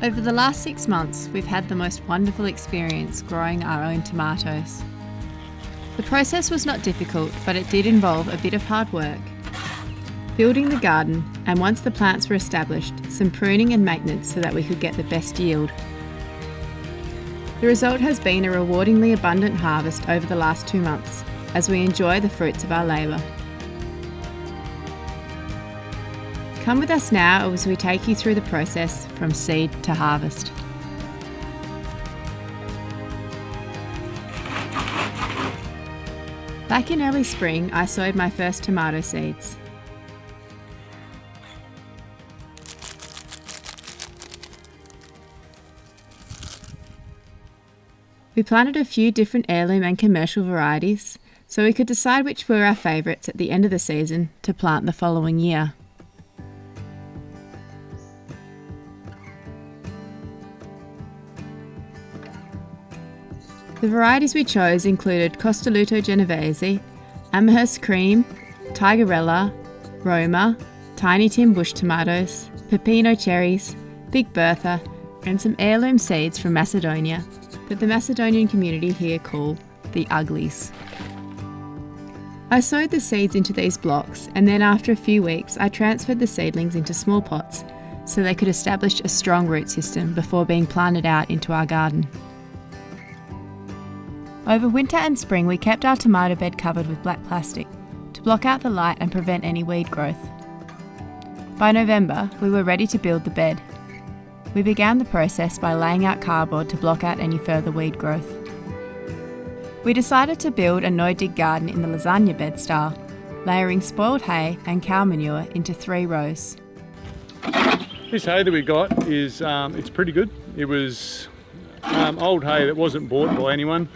Over the last 6 months, we've had the most wonderful experience growing our own tomatoes. The process was not difficult, but it did involve a bit of hard work. Building the garden, and once the plants were established, some pruning and maintenance so that we could get the best yield. The result has been a rewardingly abundant harvest over the last 2 months, as we enjoy the fruits of our labour. Come with us now as we take you through the process from seed to harvest. Back in early spring, I sowed my first tomato seeds. We planted a few different heirloom and commercial varieties, so we could decide which were our favourites at the end of the season to plant the following year. The varieties we chose included Costoluto Genovese, Amherst Cream, Tigerella, Roma, Tiny Tim Bush tomatoes, Pepino cherries, Big Bertha, and some heirloom seeds from Macedonia that the Macedonian community here call the uglies. I sowed the seeds into these blocks, and then after a few weeks I transferred the seedlings into small pots so they could establish a strong root system before being planted out into our garden. Over winter and spring we kept our tomato bed covered with black plastic to block out the light and prevent any weed growth. By November we were ready to build the bed. We began the process by laying out cardboard to block out any further weed growth. We decided to build a no-dig garden in the lasagne bed style, layering spoiled hay and cow manure into 3 rows. This hay that we got is it's pretty good. It was old hay that wasn't bought by anyone,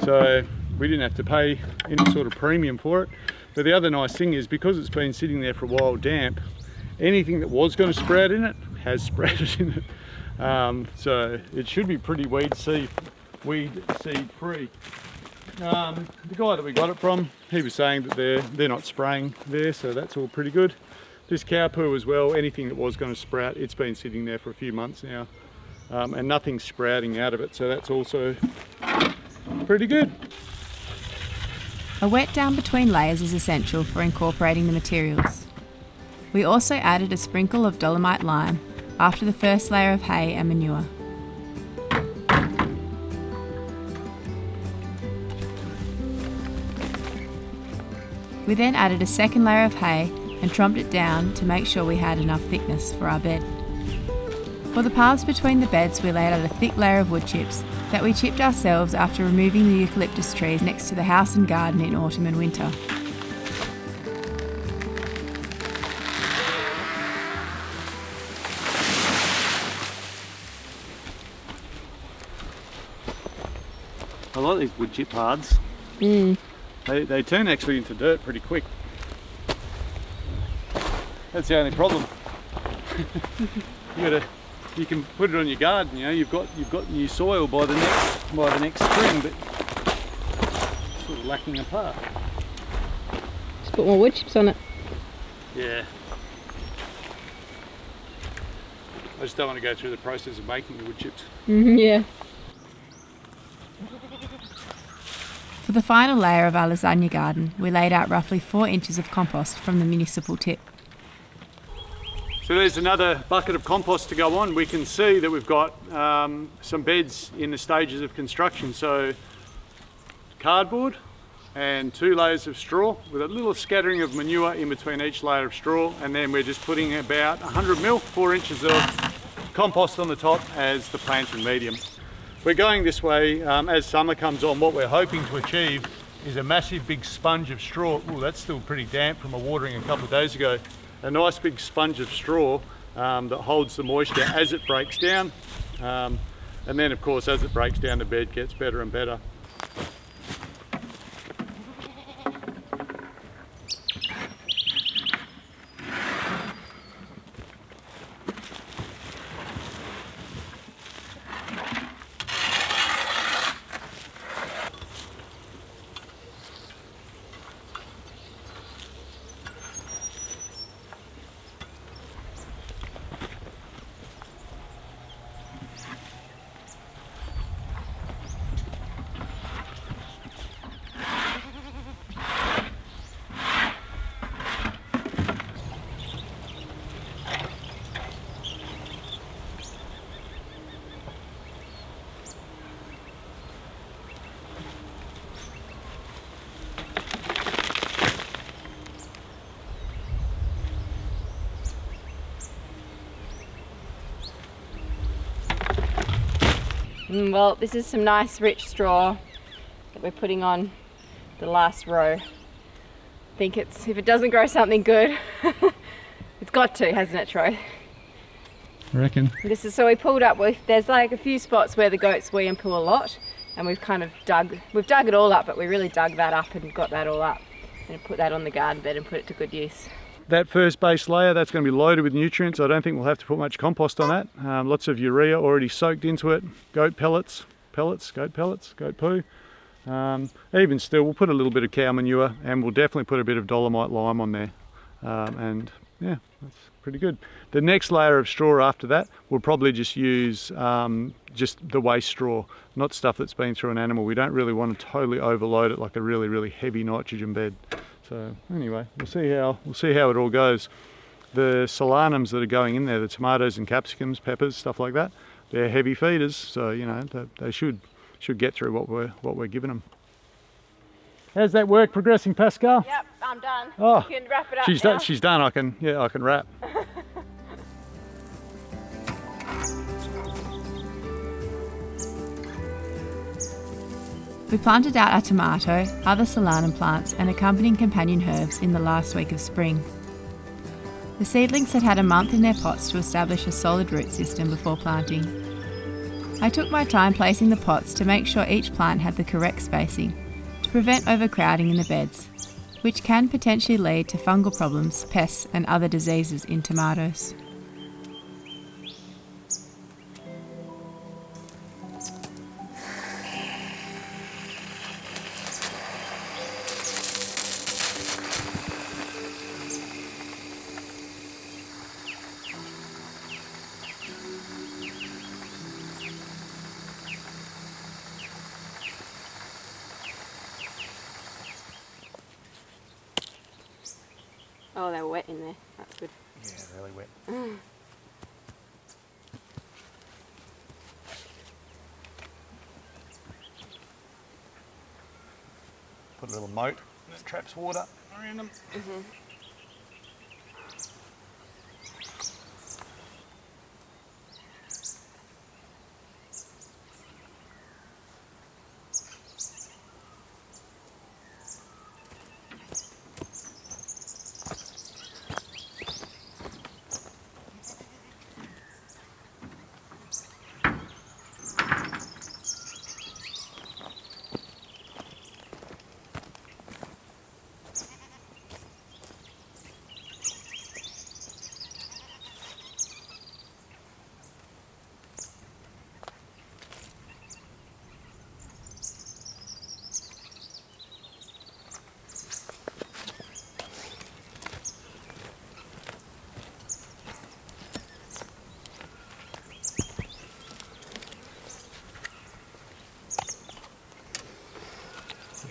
so we didn't have to pay any sort of premium for it. But the other nice thing is, because it's been sitting there for a while damp, anything that was going to sprout in it has sprouted in it. So it should be pretty weed seed free. The guy that we got it from, he was saying that they're not spraying there, so that's all pretty good. This cow poo as well, anything that was going to sprout, it's been sitting there for a few months now, and nothing's sprouting out of it, so that's also pretty good. A wet down between layers is essential for incorporating the materials. We also added a sprinkle of dolomite lime after the first layer of hay and manure. We then added a second layer of hay and trumped it down to make sure we had enough thickness for our bed. For the paths between the beds we laid out a thick layer of wood chips that we chipped ourselves after removing the eucalyptus trees next to the house and garden in autumn and winter. I like these wood chip paths. They turn actually into dirt pretty quick. That's the only problem. You can put it on your garden. You know, you've got new soil by the next spring, but it's sort of lacking a part. Just put more wood chips on it. Yeah. I just don't want to go through the process of making the wood chips. Yeah. For the final layer of our lasagna garden, we laid out roughly 4 inches of compost from the municipal tip. So there's another bucket of compost to go on. We can see that we've got some beds in the stages of construction. So cardboard and 2 layers of straw with a little scattering of manure in between each layer of straw, and then we're just putting about 100 ml, 4 inches of compost on the top as the planting medium. We're going this way as summer comes on. What we're hoping to achieve is a massive big sponge of straw. Ooh, that's still pretty damp from a watering a couple of days ago. A nice big sponge of straw that holds the moisture as it breaks down. And then of course as it breaks down the bed gets better and better. Well, this is some nice rich straw that we're putting on the last row. I think if it doesn't grow something good, it's got to, hasn't it, Troy? I reckon. So we pulled up there's like a few spots where the goats wee and poo a lot, and we've kind of dug it all up, but we really dug that up and got that all up and put that on the garden bed and put it to good use. That first base layer, that's going to be loaded with nutrients. I don't think we'll have to put much compost on that. Lots of urea already soaked into it. Goat pellets, goat poo. Even still, we'll put a little bit of cow manure, and we'll definitely put a bit of dolomite lime on there. And yeah, that's pretty good. The next layer of straw after that, we'll probably just use just the waste straw, not stuff that's been through an animal. We don't really want to totally overload it like a really, really heavy nitrogen bed. So anyway, we'll see how it all goes. The solanums that are going in there, the tomatoes and capsicums, peppers, stuff like that, they're heavy feeders, so you know they should get through what we're giving them. How's that work progressing, Pascal? Yep, I'm done. Oh, you can wrap it up now. She's done. I can wrap. We planted out our tomato, other solanum plants and accompanying companion herbs in the last week of spring. The seedlings had had a month in their pots to establish a solid root system before planting. I took my time placing the pots to make sure each plant had the correct spacing to prevent overcrowding in the beds, which can potentially lead to fungal problems, pests and other diseases in tomatoes. Oh, they were wet in there. That's good. Yeah, really wet. Put a little moat that traps water around them.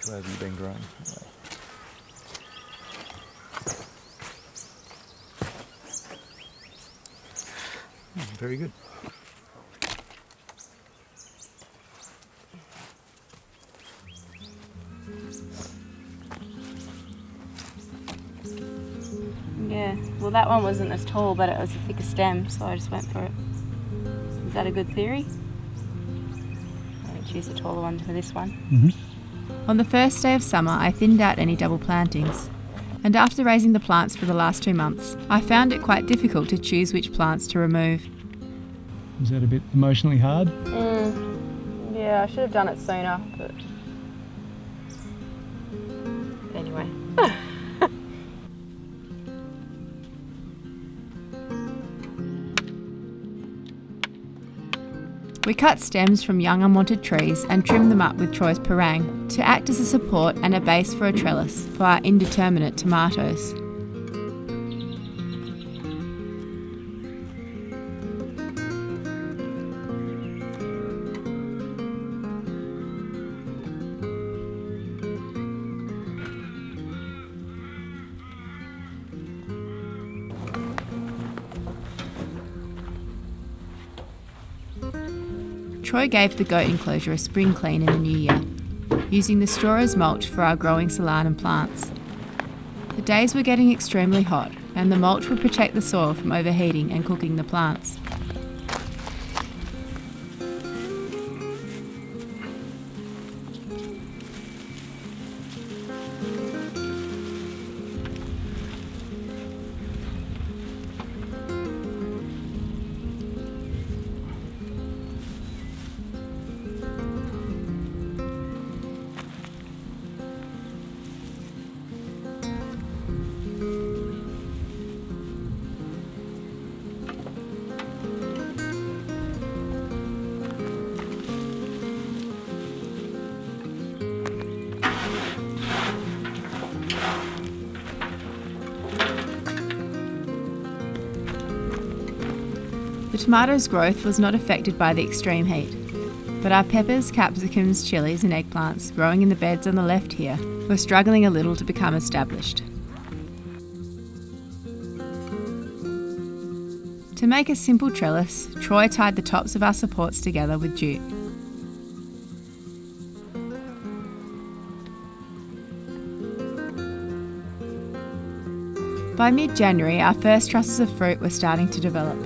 Where have you been growing? Very good. Yeah, well that one wasn't as tall, but it was a thicker stem, so I just went for it. Is that a good theory? I'm going to choose a taller one for this one. Mm-hmm. On the first day of summer, I thinned out any double plantings. And after raising the plants for the last 2 months, I found it quite difficult to choose which plants to remove. Was that a bit emotionally hard? Yeah, I should have done it sooner, but anyway. We cut stems from young unwanted trees and trimmed them up with Troy's pruning to act as a support and a base for a trellis for our indeterminate tomatoes. Troy gave the goat enclosure a spring clean in the new year, using the straw as mulch for our growing solanum plants. The days were getting extremely hot, and the mulch would protect the soil from overheating and cooking the plants. The tomatoes' growth was not affected by the extreme heat, but our peppers, capsicums, chilies and eggplants growing in the beds on the left here were struggling a little to become established. To make a simple trellis, Troy tied the tops of our supports together with jute. By mid-January, our first trusses of fruit were starting to develop.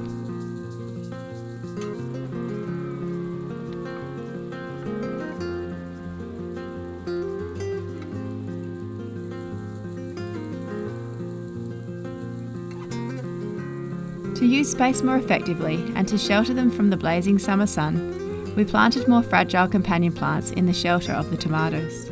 To use space more effectively and to shelter them from the blazing summer sun, we planted more fragile companion plants in the shelter of the tomatoes.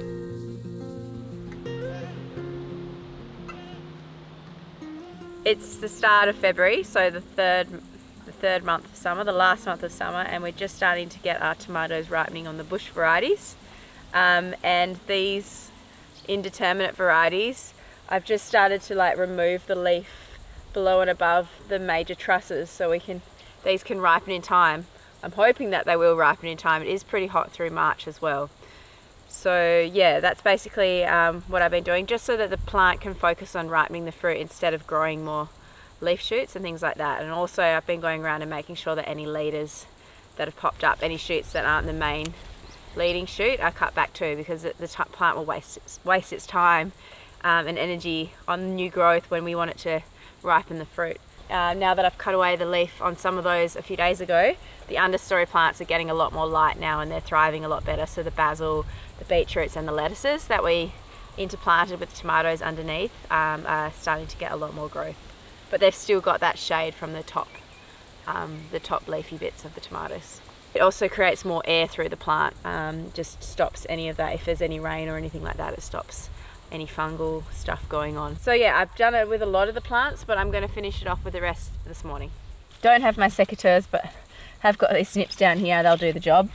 It's the start of February, so the third month of summer, the last month of summer, and we're just starting to get our tomatoes ripening on the bush varieties. And these indeterminate varieties, I've just started to remove the leaf below and above the major trusses so these can ripen in time. I'm hoping that they will ripen in time. It is pretty hot through March as well. So yeah, that's basically what I've been doing, just so that the plant can focus on ripening the fruit instead of growing more leaf shoots and things like that. And also I've been going around and making sure that any leaders that have popped up, any shoots that aren't the main leading shoot, are cut back too, because the plant will waste its time and energy on new growth when we want it to ripen the fruit. Now that I've cut away the leaf on some of those a few days ago, the understory plants are getting a lot more light now and they're thriving a lot better. So the basil, the beetroots and the lettuces that we interplanted with the tomatoes underneath are starting to get a lot more growth. But they've still got that shade from the top leafy bits of the tomatoes. It also creates more air through the plant, just stops any of that. If there's any rain or anything like that, it stops any fungal stuff going on. So yeah, I've done it with a lot of the plants, but I'm going to finish it off with the rest this morning. Don't have my secateurs, but have got these snips down here. They'll do the job.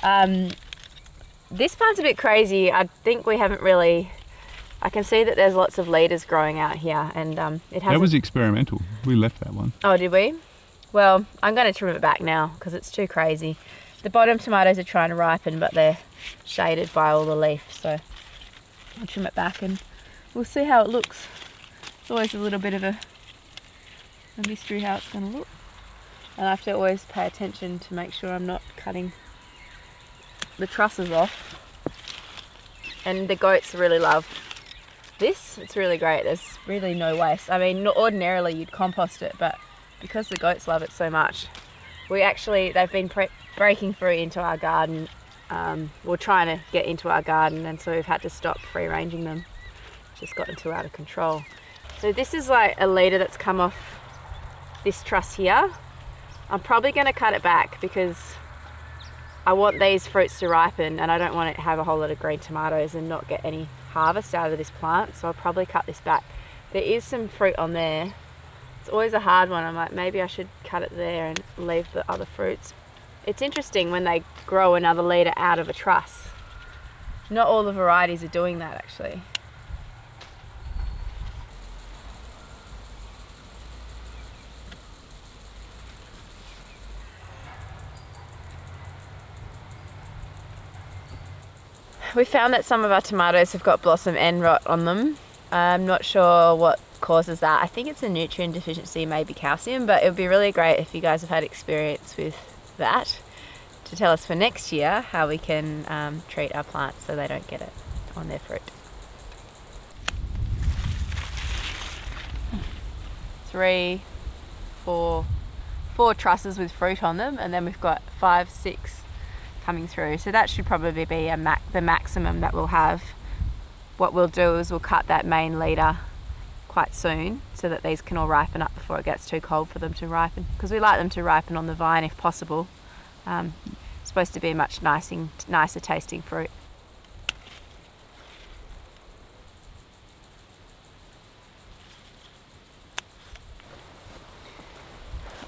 This plant's a bit crazy. I think we haven't really... I can see that there's lots of leaders growing out here, and it has. That was experimental. We left that one. Oh, did we? Well, I'm going to trim it back now because it's too crazy. The bottom tomatoes are trying to ripen, but they're shaded by all the leaf, so I'll trim it back and we'll see how it looks. It's always a little bit of a mystery how it's going to look. And I have to always pay attention to make sure I'm not cutting the trusses off. And the goats really love this. It's really great. There's really no waste. I mean, ordinarily you'd compost it, but because the goats love it so much, they've been breaking through into our garden. We're trying to get into our garden, and so we've had to stop free ranging them. It's just gotten too out of control. So this is like a leader that's come off this truss here. I'm probably going to cut it back because I want these fruits to ripen and I don't want it to have a whole lot of green tomatoes and not get any harvest out of this plant, so I'll probably cut this back. There is some fruit on there. It's always a hard one. I'm like, maybe I should cut it there and leave the other fruits. It's interesting when they grow another leader out of a truss. Not all the varieties are doing that actually. We found that some of our tomatoes have got blossom end rot on them. I'm not sure what causes that. I think it's a nutrient deficiency, maybe calcium, but it would be really great if you guys have had experience with that to tell us for next year how we can treat our plants so they don't get it on their fruit. 3, 4 trusses with fruit on them, and then we've got 5, 6 coming through, so that should probably be the maximum that we'll have. What we'll do is we'll cut that main leader quite soon so that these can all ripen up before it gets too cold for them to ripen, because we like them to ripen on the vine if possible. It's supposed to be a much nicer tasting fruit.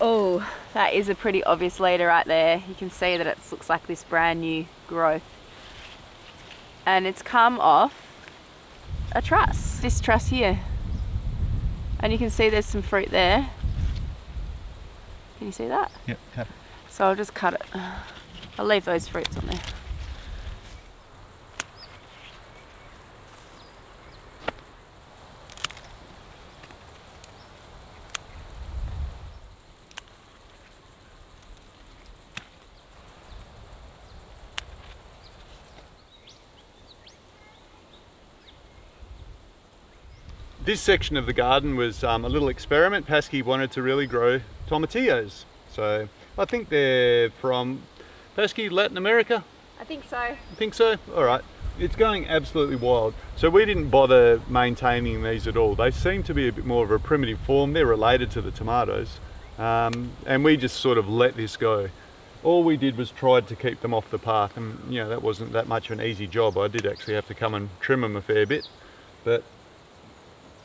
Oh, that is a pretty obvious leader right there. You can see that it looks like this brand new growth. And it's come off a truss, this truss here. And you can see there's some fruit there. Can you see that? Yep, cut it. So I'll just cut it. I'll leave those fruits on there. This section of the garden was a little experiment. Pasky wanted to really grow tomatillos. So I think they're from, Pasky, Latin America? I think so. I think so? All right. It's going absolutely wild. So we didn't bother maintaining these at all. They seem to be a bit more of a primitive form. They're related to the tomatoes. And we just sort of let this go. All we did was tried to keep them off the path, and you know, that wasn't that much of an easy job. I did actually have to come and trim them a fair bit. But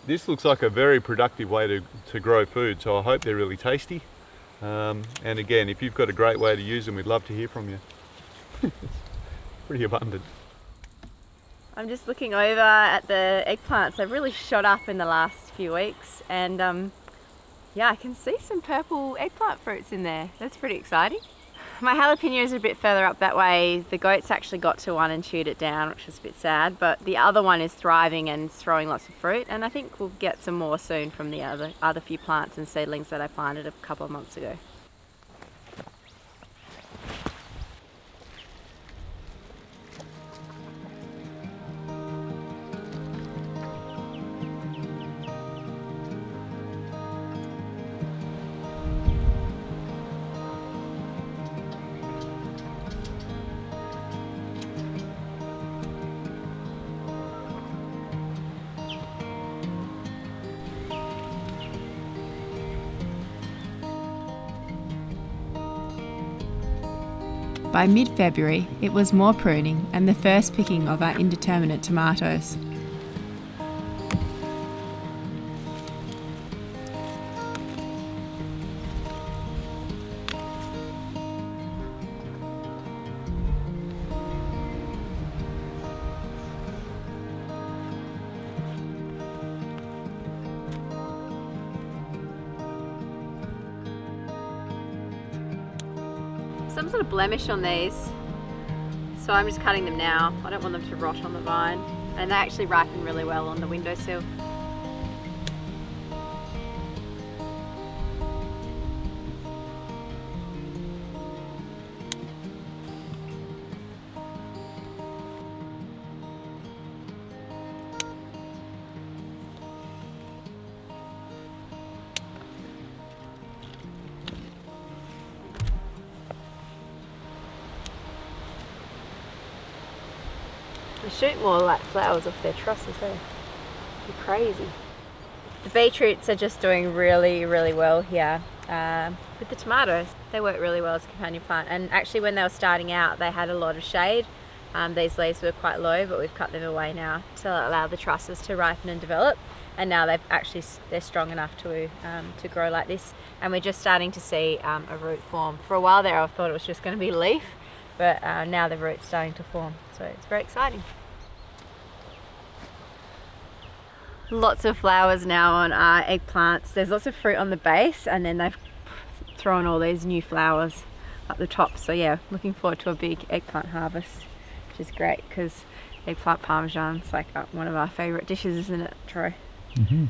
this looks like a very productive way to grow food, so I hope they're really tasty. And again, if you've got a great way to use them, we'd love to hear from you. It's pretty abundant. I'm just looking over at the eggplants. They've really shot up in the last few weeks, and yeah, I can see some purple eggplant fruits in there. That's pretty exciting. My jalapenos are a bit further up that way. The goats actually got to one and chewed it down, which was a bit sad, but the other one is thriving and throwing lots of fruit, and I think we'll get some more soon from the other few plants and seedlings that I planted a couple of months ago. By mid-February, it was more pruning and the first picking of our indeterminate tomatoes. Some sort of blemish on these, so I'm just cutting them now. I don't want them to rot on the vine, and they actually ripen really well on the windowsill. They shoot more like flowers off their trusses, eh? They're crazy. The beetroots are just doing really, really well here. With the tomatoes, they work really well as a companion plant. And actually when they were starting out, they had a lot of shade. These leaves were quite low, but we've cut them away now to allow the trusses to ripen and develop. And now they're strong enough to grow like this. And we're just starting to see a root form. For a while there, I thought it was just going to be leaf, but now the root's starting to form. So it's very exciting. Lots of flowers now on our eggplants. There's lots of fruit on the base, and then they've thrown all these new flowers up the top. So yeah, looking forward to a big eggplant harvest, which is great because eggplant parmesan's like one of our favourite dishes, isn't it, Troy? Mm-hmm.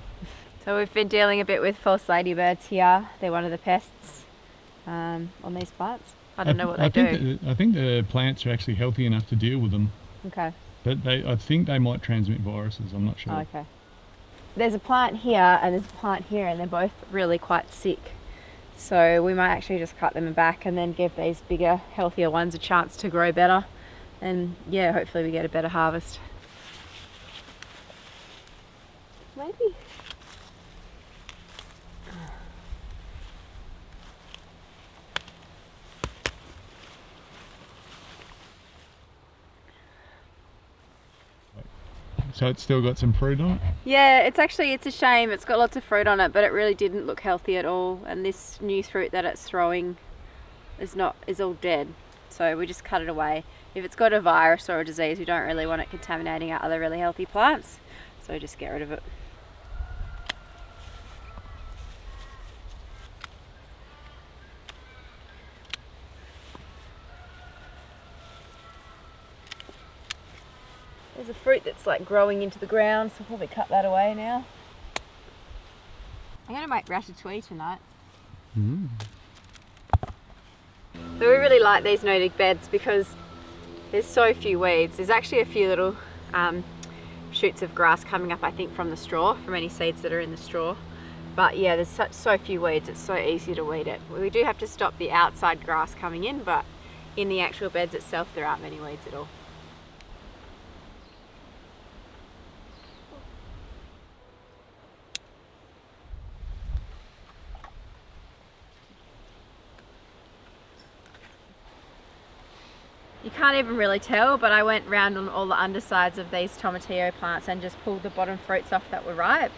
So we've been dealing a bit with false ladybirds here. They're one of the pests on these plants. I don't know what they do. I think the plants are actually healthy enough to deal with them. Okay. But I think they might transmit viruses, I'm not sure. Oh, okay. There's a plant here and there's a plant here, and they're both really quite sick. So we might actually just cut them back and then give these bigger, healthier ones a chance to grow better. And yeah, hopefully we get a better harvest. Maybe. So it's still got some fruit on it? Yeah, it's a shame. It's got lots of fruit on it, but it really didn't look healthy at all. And this new fruit that it's throwing is all dead. So we just cut it away. If it's got a virus or a disease, we don't really want it contaminating our other really healthy plants. So just get rid of it. There's a fruit that's like growing into the ground, so we'll probably cut that away now. I'm gonna make ratatouille tonight. So we really like these no-dig beds because there's so few weeds. There's actually a few little shoots of grass coming up, I think, from the straw, from any seeds that are in the straw. But yeah, there's so few weeds, it's so easy to weed it. We do have to stop the outside grass coming in, but in the actual beds itself, there aren't many weeds at all. You can't even really tell, but I went round on all the undersides of these tomatillo plants and just pulled the bottom fruits off that were ripe.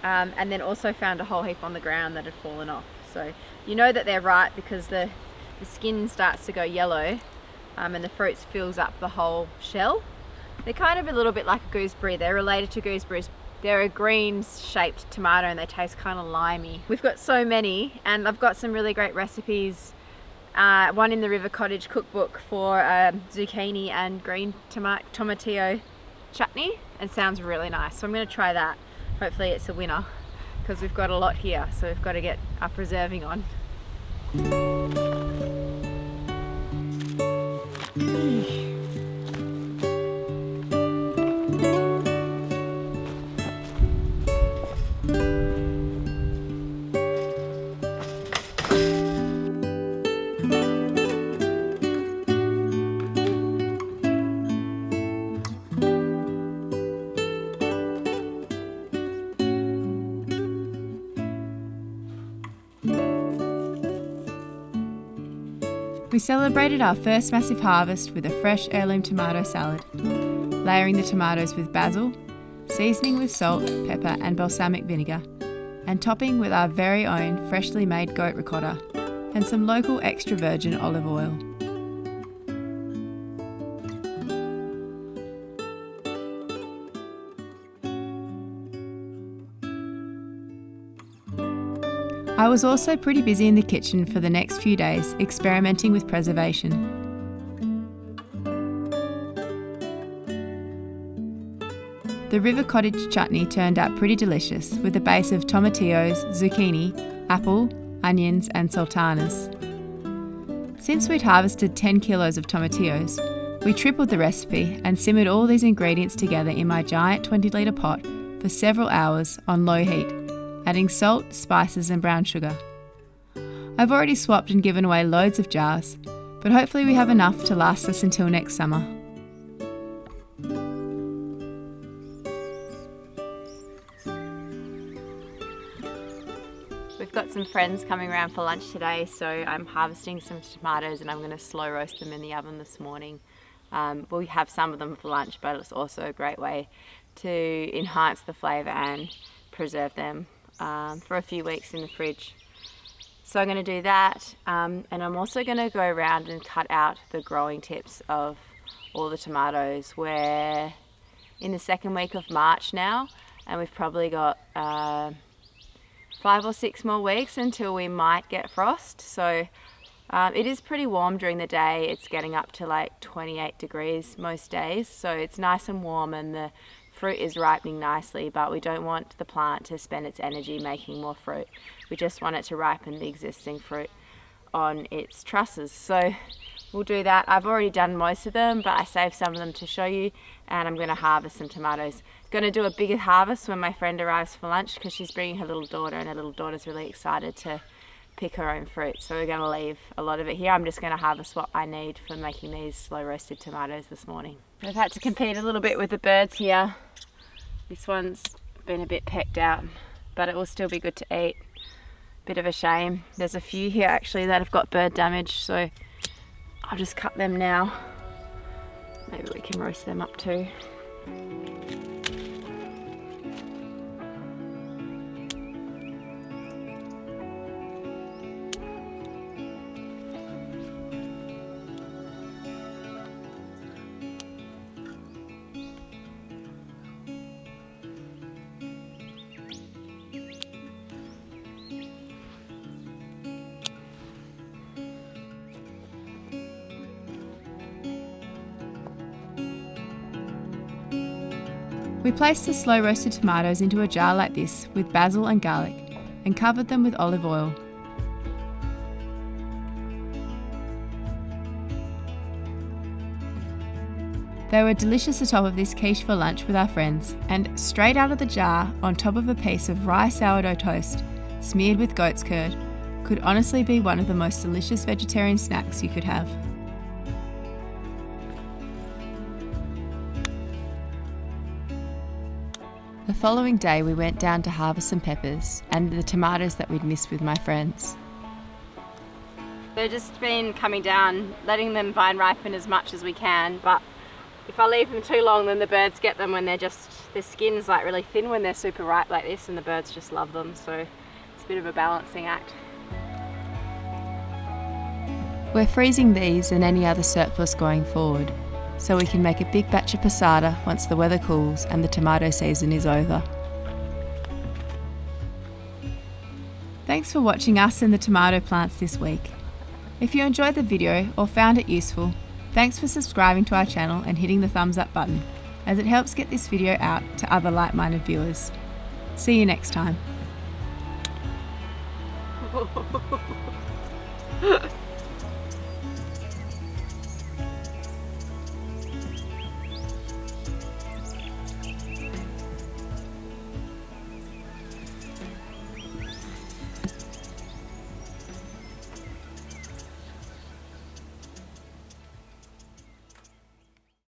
And then also found a whole heap on the ground that had fallen off. So you know that they're ripe because the skin starts to go yellow and the fruits fills up the whole shell. They're kind of a little bit like a gooseberry. They're related to gooseberries. They're a green shaped tomato and they taste kind of limey. We've got so many, and I've got some really great recipes. One in the River Cottage cookbook for zucchini and green tomatillo chutney, and sounds really nice. So I'm going to try that. Hopefully it's a winner because we've got a lot here, so we've got to get our preserving on. We celebrated our first massive harvest with a fresh heirloom tomato salad, layering the tomatoes with basil, seasoning with salt, pepper and balsamic vinegar, and topping with our very own freshly made goat ricotta and some local extra virgin olive oil. I was also pretty busy in the kitchen for the next few days, experimenting with preservation. The River Cottage chutney turned out pretty delicious, with a base of tomatillos, zucchini, apple, onions and sultanas. Since we'd harvested 10 kilos of tomatillos, we tripled the recipe and simmered all these ingredients together in my giant 20-litre pot for several hours on low heat, adding salt, spices and brown sugar. I've already swapped and given away loads of jars, but hopefully we have enough to last us until next summer. We've got some friends coming around for lunch today, so I'm harvesting some tomatoes and I'm going to slow roast them in the oven this morning. We'll have some of them for lunch, but it's also a great way to enhance the flavour and preserve them for a few weeks in the fridge. So I'm going to do that, and I'm also going to go around and cut out the growing tips of all the tomatoes. We're in the second week of March now, and we've probably got 5 or 6 more weeks until we might get frost. So it is pretty warm during the day. It's getting up to like 28 degrees most days, so it's nice and warm and the fruit is ripening nicely, but we don't want the plant to spend its energy making more fruit. We just want it to ripen the existing fruit on its trusses. So we'll do that. I've already done most of them, but I saved some of them to show you, and I'm going to harvest some tomatoes. Going to do a bigger harvest when my friend arrives for lunch because she's bringing her little daughter, and her little daughter's really excited to pick her own fruit. So we're going to leave a lot of it here. I'm just going to harvest what I need for making these slow roasted tomatoes this morning. I've had to compete a little bit with the birds here. This one's been a bit pecked out, but it will still be good to eat. Bit of a shame. There's a few here actually that have got bird damage, so I'll just cut them now. Maybe we can roast them up too. We placed the slow roasted tomatoes into a jar like this with basil and garlic and covered them with olive oil. They were delicious atop of this quiche for lunch with our friends, and straight out of the jar on top of a piece of rye sourdough toast smeared with goat's curd could honestly be one of the most delicious vegetarian snacks you could have. The following day we went down to harvest some peppers and the tomatoes that we'd missed with my friends. They've just been coming down, letting them vine ripen as much as we can, but if I leave them too long, then the birds get them when their skin's like really thin when they're super ripe like this, and the birds just love them, so it's a bit of a balancing act. We're freezing these and any other surplus going forward, so we can make a big batch of passata once the weather cools and the tomato season is over. Thanks for watching us and the tomato plants this week. If you enjoyed the video or found it useful, thanks for subscribing to our channel and hitting the thumbs up button, as it helps get this video out to other like-minded viewers. See you next time.